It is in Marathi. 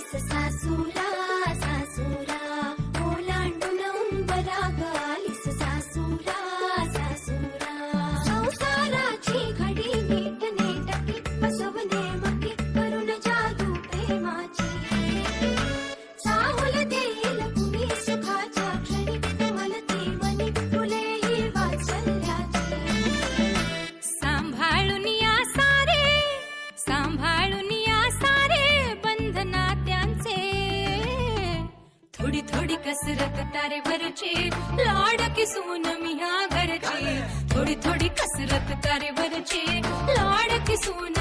आलीस सासूरा सासूरा ओलांडून उंबराग आलीस सासूरा सासूरा संसाराची घडी नीट नेटकी बसवणे मकी करून जादू प्रेमाची चाहुल देईल कुणी सुखाच्या क्षणी कोमलते मनी फुले ही वात्सल्याची सांभाळून या सारे बंधना त्यांचे थोडी थोडी कसरत तारेवरची लाडकी सून मी ह्या घरची थोडी थोडी कसरत तारेवरची लाडकी सून